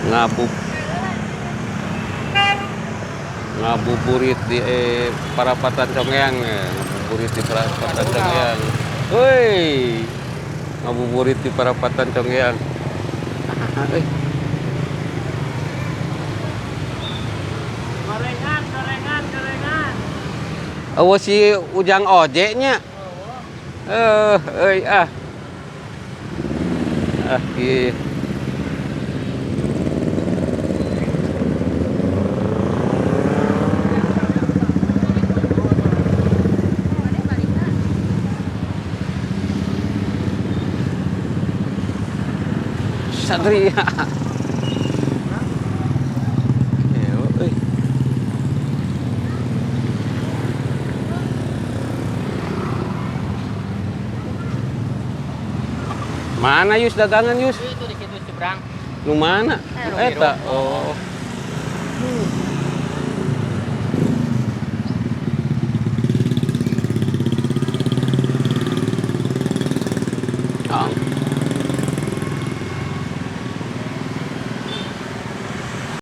ngabu ngabuburit di Parapatan Congeyang, ngabuburit di Parapatan Congeyang. Woi, ngabuburit di Parapatan Congeyang. Gorengan, gorengan, gorengan. Oh si Ujang ojeknya. Ah. Ah, iya. Satria. Mana Yus dagangan Yus? Itu di situ seberang. Lu mana? Lu Eta. biru. Oh.